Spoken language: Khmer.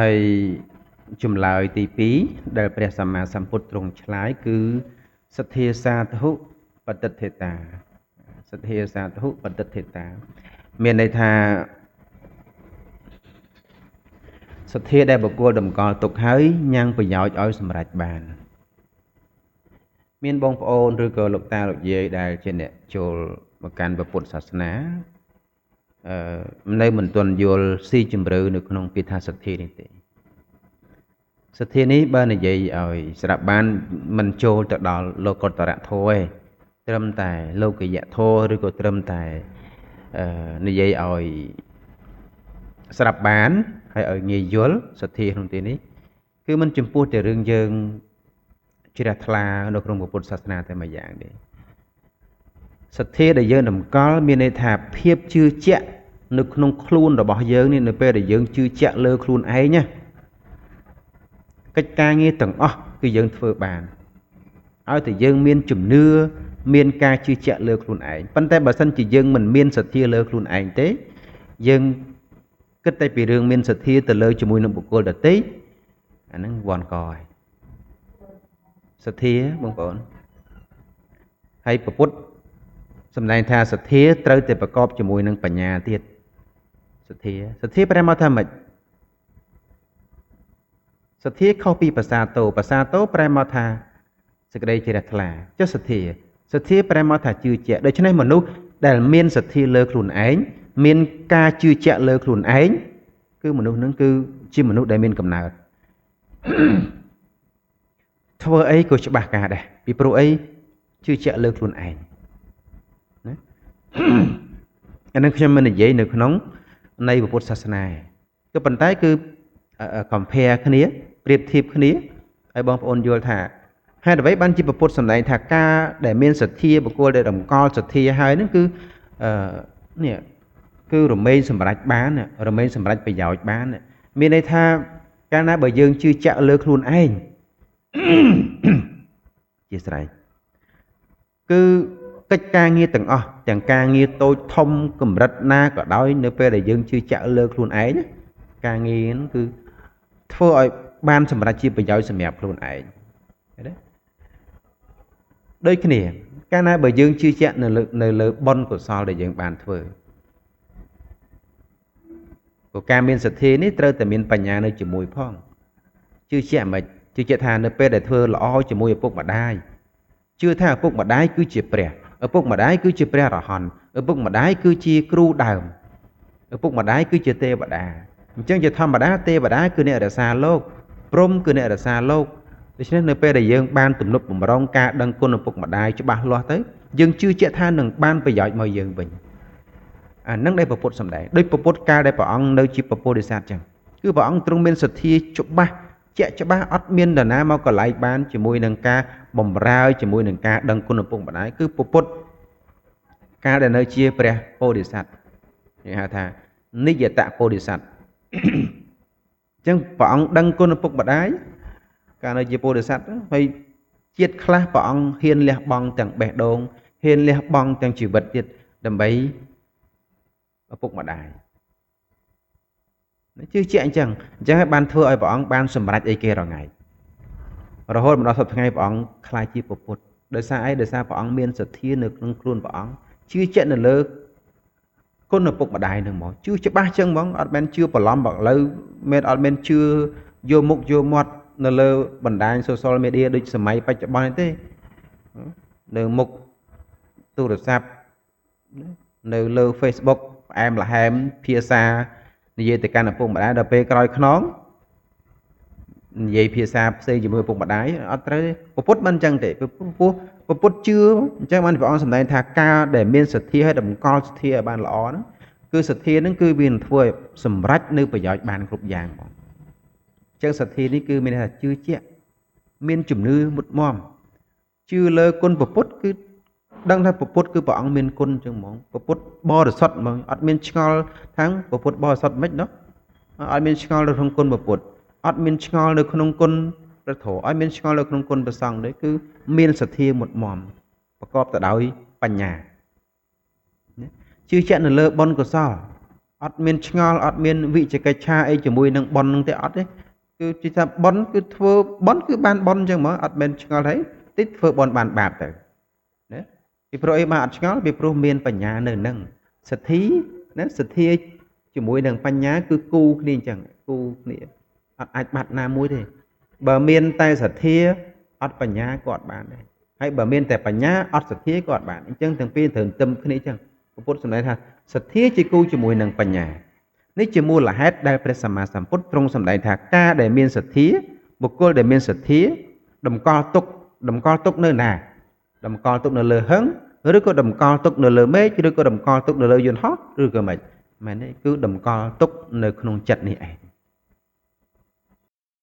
ហើយចម្លើយទី2ដែលព្រះសម្មាសម្ពុទ្ធទ្រង់ឆ្លើយគឺសទ្ធាសាធុបតិដ្ឋេតាសទ្ធាសាធុបតិដ្ឋេតាមានន័យថាសទ្ធាដែលបុគ្គលតម្កល់ទុកហើយញ៉ាំងប្រយោជន៍ឲ្យសម្រេចបានមានបងប្អូនឬក៏លោកតាលោកយាយដែលជាអ្នកចូលមកកាន់ពុទ្ធសាសនានៅមិនទាន់យល់ស៊ីជម្រៅនៅក្នុងពាក្យថាសទ្ធានេះទេសទ្ធានេះបើនិយាយឲ្យស្រាប់បានមិនចូលទៅដល់លោកុត្តរធម៌ទេត្រឹមតែលោកយៈធម៌ឬក៏ត្រឹមតែនិយាយឲ្យស្រាប់បានហើយឲ្យងាយយល់សទ្ធាក្នុងទីនេះគឺមិនចំពោះតែរឿងយើងជ្រះថ្លានៅក្នុងពុទ្ធសាសនាតែមួយយ៉ាងទេសទ្ធាដែលយើងតម្កល់មានន័យថាភាពជឿជាក់នៅក្នុងខ្លួនរបស់យើងនេះនៅពេលដែលយើងជឿជាក់លើខ្លួនឯងណាកិច្ចការងារទាំងអស់គឺយើងធ្វើបានឲ្យតែយើងមានជំនឿមានការជឿជាក់លើខ្លួនឯងប៉ុន្តែបើសិនជាយើងមិនមានសទ្ធាលើខ្លួនឯងទេយើងគិតតែពីរឿងមានសទ្ធាទៅលើជាមួយនឹងបុគ្គលដទៃអាហ្នឹងវាន់កហើយសទ្ធាបងប្អូនហើយពុទ្ធសម្ដែងថាសទ្ធាត្រូវតែប្រកបជាមួយនឹងបញ្ញាទៀតសទ្ធាប្រែមកថាម៉េចសទ្ធាខុសពីភាសាតោប្រែមកថាសេចក្តីជ្រះថ្លាចុះសទ្ធាប្រែមកថាជឿជាក់ដូច្នេះមនុស្សដែលមានសទ្ធាលើខ្លួនឯងមានការជឿជាក់លើខ្លួនឯងគឺមនុស្សនឹងគឺជាមនុស្សដែលមានកំណើតធ្វើអីក៏ច្បាស់ការដែរពីព្រោះអីជឿជាក់លើខ្លួនឯងណាអានឹងខ្ញុំមិននិយាយនៅក្នុងនៃពុទ្ធសាសនាគឺប៉ុន្តែគឺ compare គ្នាប្រៀបធៀបគ្នាឲ្យបងប្អូនយល់ថាហេតុអ្វីបានជាពុទ្ធសម្ដែងថាការដែលមានសទ្ធាបុគ្គលដែលតម្កល់សទ្ធាហើយហ្នឹងគឺនេះគឺរមែងសម្រេចបានរមែងសម្រេចប្រយោជន៍បានមានន័យថាកាលណាបើយើងជឿជាក់លើខ្លួនឯងជាស្រ័យគឺកិច្ចការងារទាំងអស់ទាំងការងារតូចធំកម្រិតណាក៏ដោយនៅពេលដែលយើងជឿជាក់លើខ្លួនឯងការងារហ្នឹងគឺធ្វើឲ្យបានសម្រេចជាប្រយោជន៍សម្រាប់ខ្លួនឯងឃើញទេដូចគ្នាកាលណាបើយើងជឿជាក់នៅលើបុណ្យកុសលដែលយើងបានធ្វើព្រោះការមានសទ្ធានេះត្រូវតែមានបញ្ញានៅជាមួយផងជឿជាក់មិនជឿជាក់ថានៅពេលដែលធ្វើល្អជាមួយឪពុកម្ដាយជឿថាឪពុកម្ដាយគឺជាព្រះឪពុកម្ដាយគឺជាព្រះរហន្តឪពុកម្ដាយគឺជាគ្រូដើមឪពុកម្ដាយគឺជាទេវតាអញ្ចឹងជាធម្មតាទេវតាគឺអ្នករក្សាលោកព្រហ្មគឺអ្នករក្សាលោកដូច្នេះនៅពេលដែលយើងបានទំនុកបំរុងការដឹងគុណឪពុកម្ដាយច្បាស់លាស់ទៅយើងជឿជាក់ថានឹងបានប្រយោជន៍មកយើងវិញអានឹងដែលពុទ្ធសម្ដែងដោយពុទ្ធកាលដែលព្រះអង្គនៅជាពុទ្ធិស័តចឹងគឺព្រះអង្គទ្រង់មានសទ្ធាច្បាស់ជាក់ច្បាស់អត់មាននរណាមកកន្លែងបានជាមួយនឹងការបំរើជាមួយនឹងការដឹងគុណឪពុកម្ដាយគឺពុទ្ធកាលដែលនៅជាព្រះពោធិសត្វគេហៅថានិយតពោធិសត្វអញ្ចឹងព្រះអង្គដឹងគុណឪពុកម្ដាយកាលនៅជាពោធិសត្វហើយជាតិខ្លះព្រះអង្គហ៊ានលះបង់ទាំងបេះដូងហ៊ានលះបង់ទាំងជីវិតទៀតដើម្បីឪពុកម្ដាយជឿជាក់អញ្ចឹងហើយបានធ្វើឲ្យព្រះអង្គបានសម្រេចអីគេរងៃរហូតមកដល់សប្តាហ៍ថ្ងៃព្រះអង្គខ្លាចជាពុទ្ធដោយសារអីដោយសារព្រះអង្គមានសទ្ធានៅក្នុងខ្លួនព្រះអង្គជឿជាក់នៅលើគុណឪពុកម្ដាយនឹងមកជឿច្បាស់ចឹងហ្មងអត់មែនជឿប្រឡំបើឥឡូវមែនអត់មែនជឿយកមុខយកមាត់នៅលើបណ្ដាញ social media ដូចសម័យបច្ចុប្បន្នទេនៅមុខទូរស័ព្ទនៅលើ Facebook ផ្អែមល្ហែមភាសានិយាយទៅកាន់ឪពុកម្ដាយដល់ពេលក្រោយខ្នងនិយាយភាសាផ្សេងជាមួយឪពុកម្ដាយអត់ត្រូវទេពុទ្ធមិនអញ្ចឹងទេពុទ្ធជឿអញ្ចឹងបានព្រះអង្គសម្ដែងថាការដែលមានសទ្ធាឲ្យតម្កល់សទ្ធាឲ្យបានល្អហ្នឹងគឺសទ្ធាហ្នឹងគឺវានឹងធ្វើឲ្យសម្រេចនៅប្រយោជន៍បានគ្រប់យ៉ាងបងអញ្ចឹងសទ្ធានេះគឺមានថាជឿជាក់មានជំនឿមុតមមជឿលើគុណពុទ្ធគឺដឹងថាពុទ្ធគឺព្រះអង្គមានគុណអញ្ចឹងហ្មងពុទ្ធបរិសុទ្ធហ្មងអត់មានឆ្ងល់ថាពុទ្ធបរិសុទ្ធមិនណោះអត់មានឆ្ងល់នៅក្នុងគុណពុទ្ធអត់មានឆ្ងល់នៅក្នុងគុណព្រះធម៌អត់មានឆ្ងល់នៅក្នុងគុណព្រះសង្ឃទេគឺមានសទ្ធាមុតមមប្រកបទៅដោយបញ្ញាជឿជាក់នៅលើបុណ្យកុសល អត់មានឆ្ងល់អត់មានវិជ្ជកិច្ចឆាអីជាមួយនឹងប៉ុននឹងទេអត់ទេគឺថាប៉ុនគឺធ្វើប៉ុនគឺបានប៉ុនអញ្ចឹងហ្មងអត់មានឆ្ងល់ហើយតិចធ្វើប៉ុនបានបាបទៅណាពីព្រោះអីបានអត់ឆ្ងល់ពីព្រោះមានបញ្ញានៅនឹងសទ្ធាណាសទ្ធាជាមួយនឹងបញ្ញាគឺគូគ្នាអញ្ចឹងគូគ្នាអត់អាចបាត់ណាមួយទេបើមានតែសទ្ធាអត់បញ្ញាក៏អត់បានដែរហើយបើមានតែបញ្ញាអត់សទ្ធាក៏អត់បានអញ្ចឹងទាំងពីរត្រូវទឹមគ្នាអញ្ចឹងពុទ្ធសម្ដែងថាសទ្ធាជាគូជាមួយនឹងបញ្ញានេះជាមូលហេតុដែលព្រះសម្មាសម្ពុទ្ធទ្រង់សម្ដែងថាការដែលមានសទ្ធាបុគ្គលដែលមានសទ្ធាតម្កល់ទុកនៅណាតម្កល់ទុកនៅលើហឹងឬក៏តម្កល់ទុកនៅលើមេឃឬក៏តម្កល់ទុកនៅលើយន្តហោះឬក៏មិនមែនទេគឺតម្កល់ទុកនៅក្នុងចិត្តនេះឯង